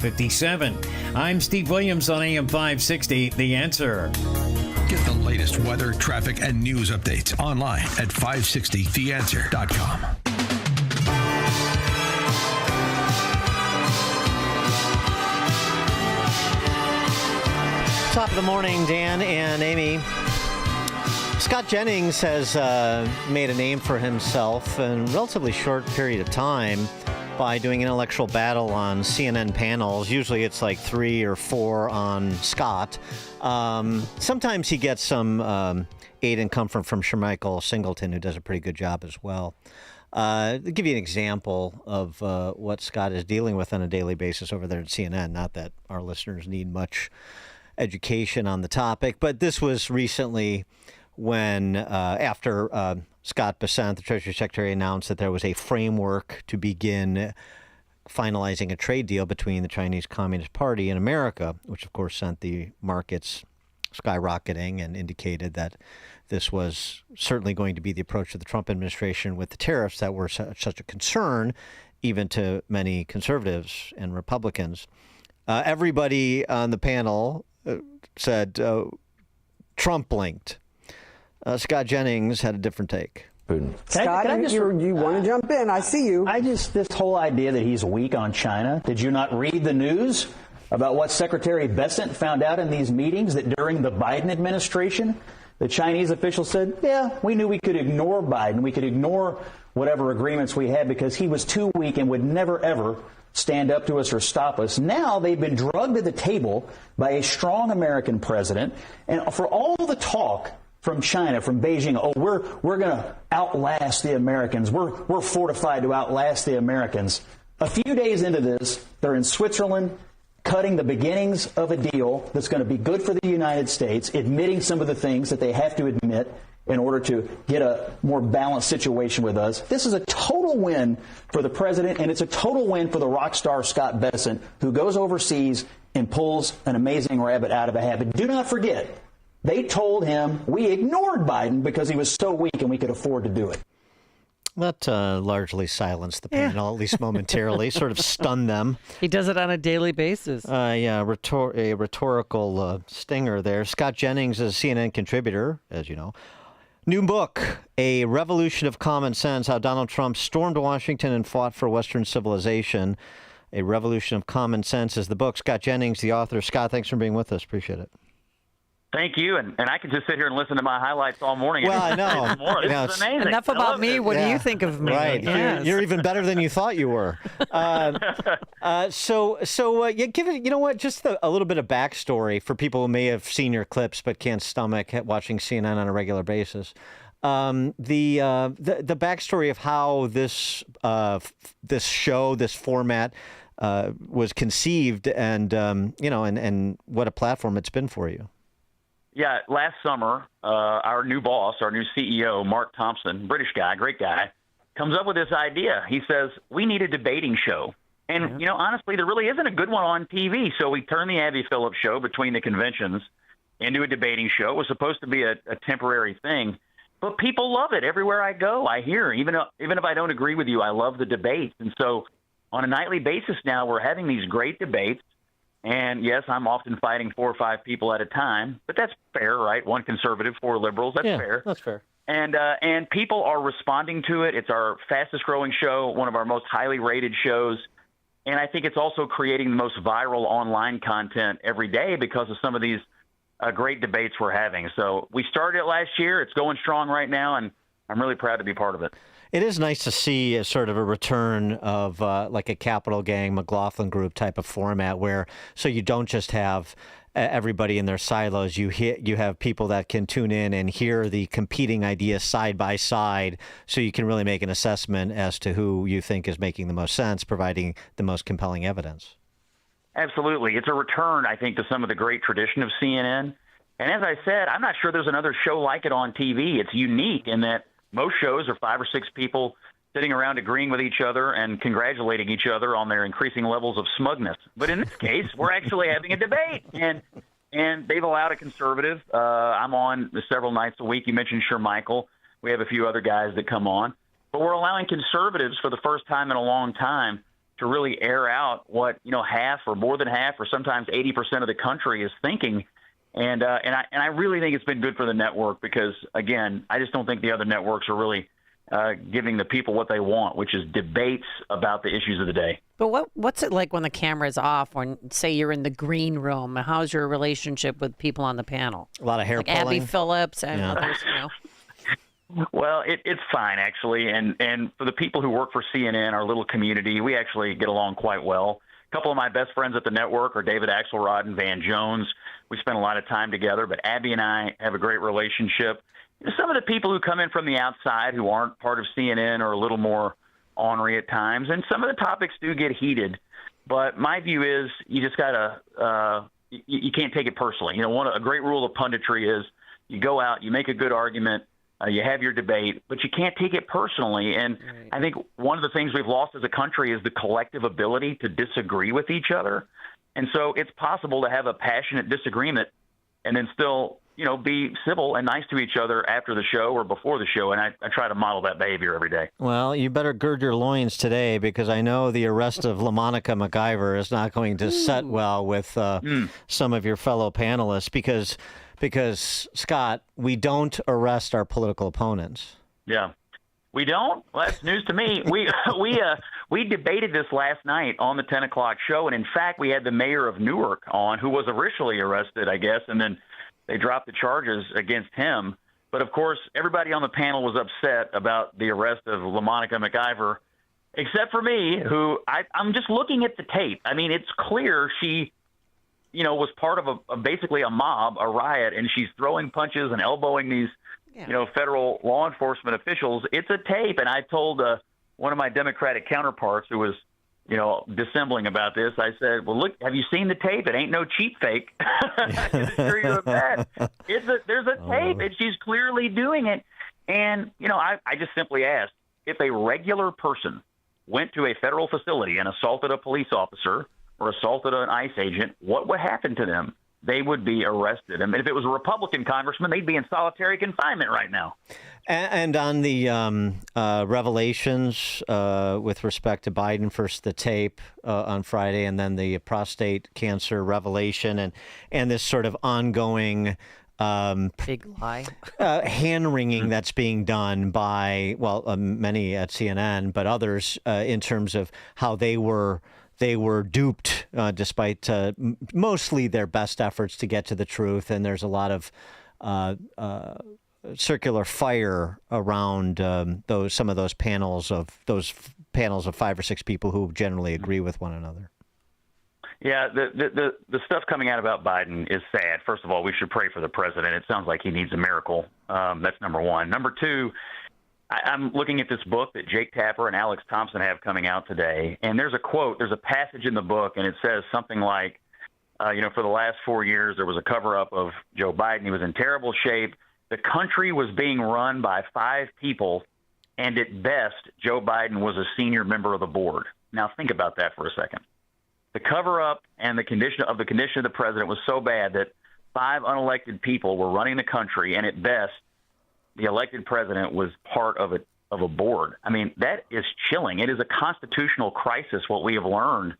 7:57. I'm Steve Williams on AM 560, The Answer. Get the latest weather, traffic, and news updates online at 560theanswer.com. Top of the morning, Dan and Amy. Scott Jennings has made a name for himself in a relatively short period of time by doing intellectual battle on CNN panels. Usually it's like 3 or 4 on Scott. Sometimes he gets some aid and comfort from Michael Singleton, who does a pretty good job as well. I'll give you an example of what Scott is dealing with on a daily basis over there at CNN. Not that our listeners need much education on the topic, but this was recently when after Scott Bessent, the Treasury Secretary, announced that there was a framework to begin finalizing a trade deal between the Chinese Communist Party and America, which of course sent the markets skyrocketing and indicated that this was certainly going to be the approach of the Trump administration with the tariffs that were such a concern even to many conservatives and Republicans. Everybody on the panel said Trump blinked. Scott Jennings had a different take. Scott, you want to jump in? I see you. This whole idea that he's weak on China. Did you not read the news about what Secretary Bessent found out in these meetings, that during the Biden administration, the Chinese officials said, yeah, we knew we could ignore Biden. We could ignore whatever agreements we had because he was too weak and would never, ever stand up to us or stop us. Now they've been drugged to the table by a strong American president. And for all the talk from China, from Beijing, oh, we're going to outlast the Americans. We're fortified to outlast the Americans. A few days into this, they're in Switzerland cutting the beginnings of a deal that's going to be good for the United States, admitting some of the things that they have to admit in order to get a more balanced situation with us. This is a total win for the president, and it's a total win for the rock star Scott Bessent, who goes overseas and pulls an amazing rabbit out of a hat. But do not forget, they told him we ignored Biden because he was so weak and we could afford to do it. That largely silenced the panel, at least momentarily, sort of stunned them. He does it on a daily basis. A rhetorical stinger there. Scott Jennings is a CNN contributor, as you know. New book, A Revolution of Common Sense, How Donald Trump Stormed Washington and Fought for Western Civilization. A Revolution of Common Sense is the book. Scott Jennings, the author. Scott, thanks for being with us. Appreciate it. Thank you, and I could just sit here and listen to my highlights all morning. Well, I know. This is amazing. Enough about me. What do you think of me? Right. Yes. You're even better than you thought you were. So give it, you know what, just a little bit of backstory for people who may have seen your clips but can't stomach watching CNN on a regular basis. The backstory of how this show, this format, was conceived, and and what a platform it's been for you. Yeah, last summer, our new boss, our new CEO, Mark Thompson, British guy, great guy, comes up with this idea. He says, we need a debating show. And, honestly, there really isn't a good one on TV. So we turned the Abby Phillips show between the conventions into a debating show. It was supposed to be a temporary thing. But people love it. Everywhere I go, I hear, even if I don't agree with you, I love the debates. And so on a nightly basis now, we're having these great debates. And, yes, I'm often fighting 4 or 5 people at a time, but that's fair, right? 1 conservative, 4 liberals. That's fair. That's fair. And people are responding to it. It's our fastest-growing show, one of our most highly rated shows. And I think it's also creating the most viral online content every day because of some of these great debates we're having. So we started it last year. It's going strong right now, and I'm really proud to be part of it. It is nice to see a sort of a return of like a Capital Gang, McLaughlin Group type of format where so you don't just have everybody in their silos. You have people that can tune in and hear the competing ideas side by side so you can really make an assessment as to who you think is making the most sense, providing the most compelling evidence. Absolutely. It's a return, I think, to some of the great tradition of CNN. And as I said, I'm not sure there's another show like it on TV. It's unique in that most shows are 5 or 6 people sitting around agreeing with each other and congratulating each other on their increasing levels of smugness. But in this case, we're actually having a debate, and they've allowed a conservative. I'm on several nights a week. You mentioned Michael. We have a few other guys that come on. But we're allowing conservatives for the first time in a long time to really air out what, half or more than half or sometimes 80% of the country is thinking. And I really think it's been good for the network because, again, I just don't think the other networks are really giving the people what they want, which is debates about the issues of the day. But what's it like when the camera's off, when, say, you're in the green room? How's your relationship with people on the panel? A lot of hair pulling. Abby Phillips and others, Well, it's fine, actually. And for the people who work for CNN, our little community, we actually get along quite well. A couple of my best friends at the network are David Axelrod and Van Jones. We spend a lot of time together, but Abby and I have a great relationship. Some of the people who come in from the outside who aren't part of CNN are a little more ornery at times, and some of the topics do get heated. But my view is you just got to you can't take it personally. A great rule of punditry is you go out, you make a good argument, you have your debate, but you can't take it personally. And right. I think one of the things we've lost as a country is the collective ability to disagree with each other. And so it's possible to have a passionate disagreement and then still, be civil and nice to each other after the show or before the show. And I try to model that behavior every day. Well, you better gird your loins today because I know the arrest of LaMonica McIver is not going to set well with some of your fellow panelists because, Scott, we don't arrest our political opponents. Yeah. We don't? Well, that's news to me. We debated this last night on the 10 o'clock show, and in fact, we had the mayor of Newark on, who was originally arrested, I guess, and then they dropped the charges against him. But of course, everybody on the panel was upset about the arrest of LaMonica McIver, except for me, who I'm just looking at the tape. I mean, it's clear she, was part of basically a mob, a riot, and she's throwing punches and elbowing these federal law enforcement officials. It's a tape. And I told one of my Democratic counterparts who was, dissembling about this, I said, well, look, have you seen the tape? It ain't no cheap fake. I can assure you of that. There's a tape, and she's clearly doing it. And, I just simply asked, if a regular person went to a federal facility and assaulted a police officer or assaulted an ICE agent, what would happen to them? They would be arrested. I mean, if it was a Republican congressman, they'd be in solitary confinement right now. And on the revelations with respect to Biden, first the tape on Friday, and then the prostate cancer revelation, and this sort of ongoing big lie hand-wringing that's being done by, many at CNN, but others in terms of how they were duped despite mostly their best efforts to get to the truth. And there's a lot of circular fire around some of those panels of 5 or 6 people who generally agree with one another. Yeah, the stuff coming out about Biden is sad. First of all, we should pray for the president. It sounds like he needs a miracle. That's number one. Number two, I'm looking at this book that Jake Tapper and Alex Thompson have coming out today, and there's a quote, there's a passage in the book, and it says something like, for the last 4 years, there was a cover-up of Joe Biden. He was in terrible shape. The country was being run by 5 people, and at best, Joe Biden was a senior member of the board. Now, think about that for a second. The cover-up and the condition of the president was so bad that 5 unelected people were running the country, and at best, the elected president was part of a board. I mean, that is chilling. It is a constitutional crisis, what we have learned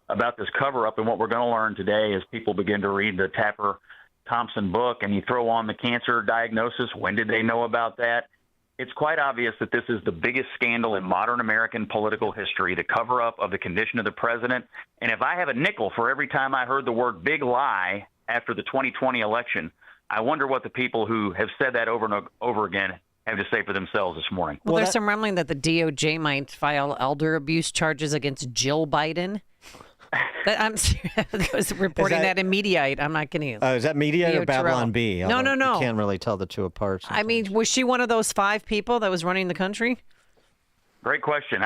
about this cover-up, and what we're going to learn today as people begin to read the Tapper-Thompson book, and you throw on the cancer diagnosis. When did they know about that? It's quite obvious that this is the biggest scandal in modern American political history, the cover-up of the condition of the president. And if I have a nickel for every time I heard the word big lie after the 2020 election, I wonder what the people who have said that over and over again have to say for themselves this morning. Well, there's some rumbling that the DOJ might file elder abuse charges against Jill Biden. I'm I was reporting that in Mediaite. I'm not kidding you. Is that Mediaite or Babylon Bee? No. You can't really tell the two apart sometimes. I mean, was she one of those 5 people that was running the country? Great question.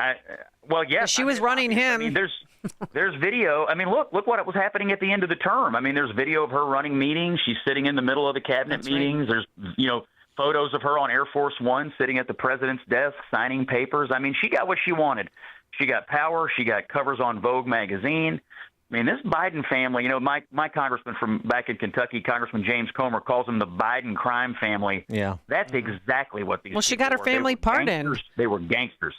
Yes. She was running him. I mean, there's video. I mean, look what was happening at the end of the term. I mean, there's video of her running meetings. She's sitting in the middle of the cabinet meetings. Right. There's, photos of her on Air Force One sitting at the president's desk signing papers. I mean, she got what she wanted. She got power. She got covers on Vogue magazine. I mean, this Biden family, my congressman from back in Kentucky, Congressman James Comer, calls them the Biden crime family. Yeah. That's exactly what these Well, she got her family pardoned. They were gangsters.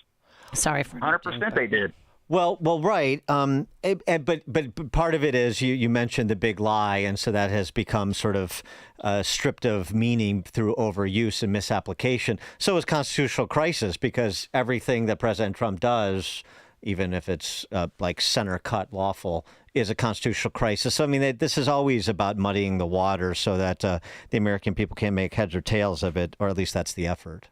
Sorry for 100% they did. Right. But part of it is you mentioned the big lie, and so that has become sort of stripped of meaning through overuse and misapplication. So is constitutional crisis, because everything that President Trump does, even if it's like center cut lawful, is a constitutional crisis. So I mean, this is always about muddying the water so that the American people can't make heads or tails of it, or at least that's the effort.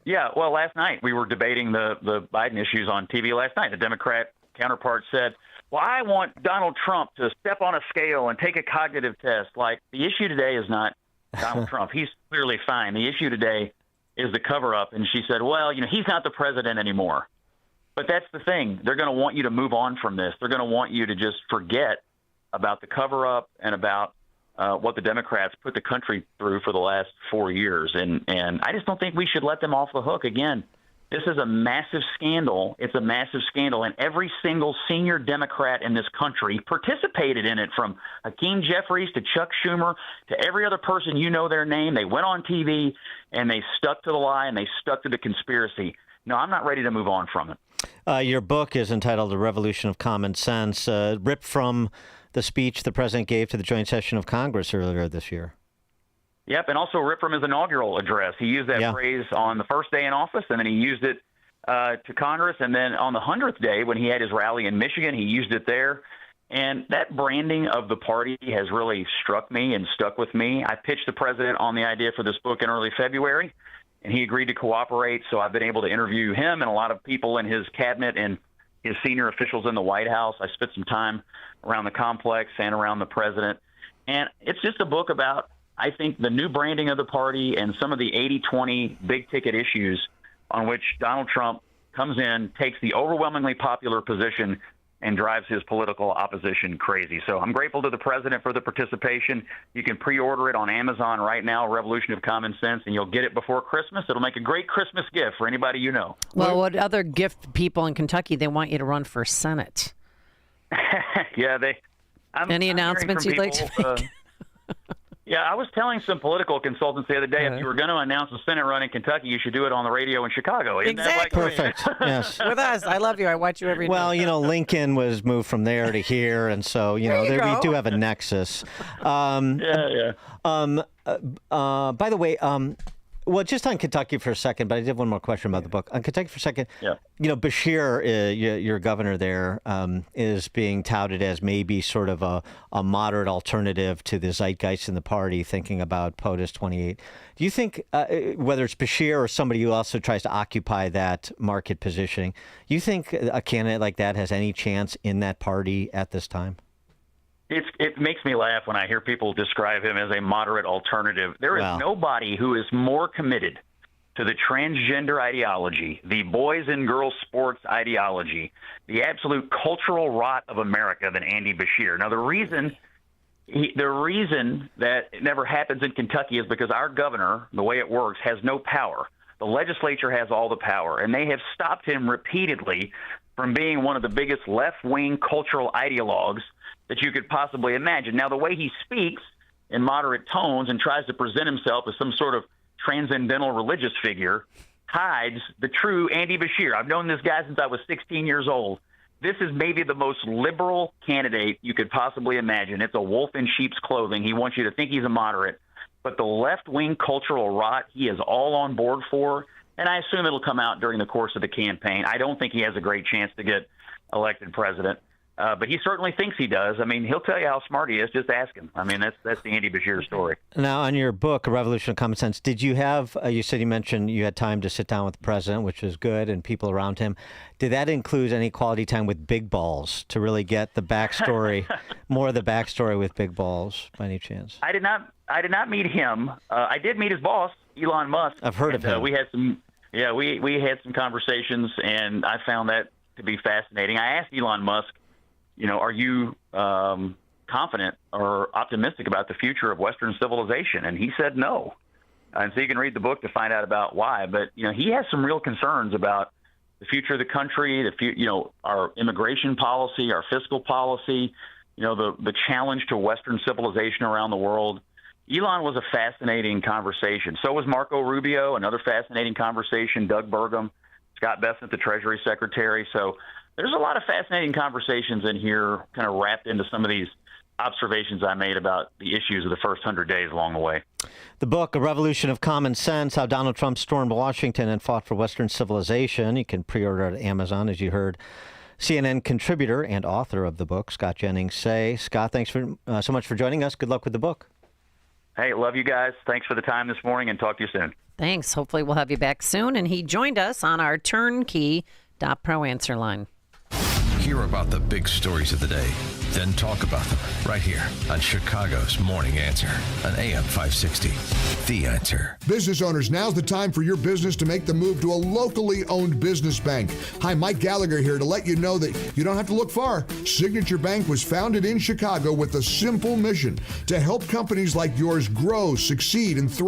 Yeah, well, last night we were debating the Biden issues on TV last night. The Democrat counterpart said, well, I want Donald Trump to step on a scale and take a cognitive test. Like, the issue today is not Donald Trump. He's clearly fine. The issue today is the cover-up. And she said, well, he's not the president anymore. But that's the thing. They're going to want you to move on from this. They're going to want you to just forget about the cover-up and about what the Democrats put the country through for the last 4 years. And I just don't think we should let them off the hook. Again, this is a massive scandal. It's a massive scandal. And every single senior Democrat in this country participated in it, from Hakeem Jeffries to Chuck Schumer to every other person their name. They went on TV and they stuck to the lie and they stuck to the conspiracy. No, I'm not ready to move on from it. Your book is entitled The Revolution of Common Sense, ripped from the speech the president gave to the joint session of Congress earlier this year. Yep, and also ripped from his inaugural address. He used that phrase on the first day in office, and then he used it to Congress. And then on the 100th day, when he had his rally in Michigan, he used it there. And that branding of the party has really struck me and stuck with me. I pitched the president on the idea for this book in early February, and he agreed to cooperate. So I've been able to interview him and a lot of people in his cabinet and his senior officials in the White House. I spent some time around the complex and around the president. And it's just a book about, I think, the new branding of the party and some of the 80-20 big-ticket issues on which Donald Trump comes in, takes the overwhelmingly popular position, and drives his political opposition crazy. So I'm grateful to the president for the participation. You can pre-order it on Amazon right now, Revolution of Common Sense, and you'll get it before Christmas. It'll make a great Christmas gift for anybody you know. Well, what other gift people in Kentucky, they want you to run for Senate? Yeah, Any announcements you'd like to make? Yeah, I was telling some political consultants the other day, if you were going to announce a Senate run in Kentucky, you should do it on the radio in Chicago. Isn't exactly. That like Perfect. Yes. With us. I love you. I watch you every day. Well, Lincoln was moved from there to here, and so, we do have a nexus. Yeah. By the way, well, just on Kentucky for a second, but I did one more question about the book. On Kentucky for a second, Bashir, your governor there, is being touted as maybe sort of a moderate alternative to the zeitgeist in the party, thinking about POTUS 28. Do you think, whether it's Bashir or somebody who also tries to occupy that market positioning, do you think a candidate like that has any chance in that party at this time? It makes me laugh when I hear people describe him as a moderate alternative. There is nobody who is more committed to the transgender ideology, the boys and girls sports ideology, the absolute cultural rot of America than Andy Bashir. Now, the reason that it never happens in Kentucky is because our governor, the way it works, has no power. The legislature has all the power, and they have stopped him repeatedly from being one of the biggest left-wing cultural ideologues that you could possibly imagine. Now, the way he speaks in moderate tones and tries to present himself as some sort of transcendental religious figure hides the true Andy Bashir. I've known this guy since I was 16 years old. This is maybe the most liberal candidate you could possibly imagine. It's a wolf in sheep's clothing. He wants you to think he's a moderate. But the left-wing cultural rot he is all on board for, and I assume it'll come out during the course of the campaign. I don't think he has a great chance to get elected president. But he certainly thinks he does. I mean, he'll tell you how smart he is. Just ask him. I mean, that's the Andy Bashir story. Now, on your book, A Revolution of Common Sense, did you have, you mentioned you had time to sit down with the president, which was good, and people around him. Did that include any quality time with Big Balls to really get the backstory, more of the backstory with Big Balls, by any chance? I did not meet him. I did meet his boss, Elon Musk. I've heard of him. We had some conversations, and I found that to be fascinating. I asked Elon Musk, are you confident or optimistic about the future of Western civilization? And he said no. And so you can read the book to find out about why. But, he has some real concerns about the future of the country, our immigration policy, our fiscal policy, the challenge to Western civilization around the world. Elon was a fascinating conversation. So was Marco Rubio, another fascinating conversation, Doug Burgum, Scott Bessent, the Treasury Secretary. So there's a lot of fascinating conversations in here kind of wrapped into some of these observations I made about the issues of the first 100 days along the way. The book, A Revolution of Common Sense, How Donald Trump Stormed Washington and Fought for Western Civilization. You can pre-order it at Amazon, as you heard CNN contributor and author of the book, Scott Jennings, say. Scott, thanks so much for joining us. Good luck with the book. Hey, love you guys. Thanks for the time this morning, and talk to you soon. Thanks. Hopefully we'll have you back soon. And he joined us on our turnkey.pro answer line. Hear about the big stories of the day, then talk about them right here on Chicago's Morning Answer on AM 560. The Answer. Business owners, now's the time for your business to make the move to a locally owned business bank. Hi, Mike Gallagher here to let you know that you don't have to look far. Signature Bank was founded in Chicago with a simple mission to help companies like yours grow, succeed, and thrive.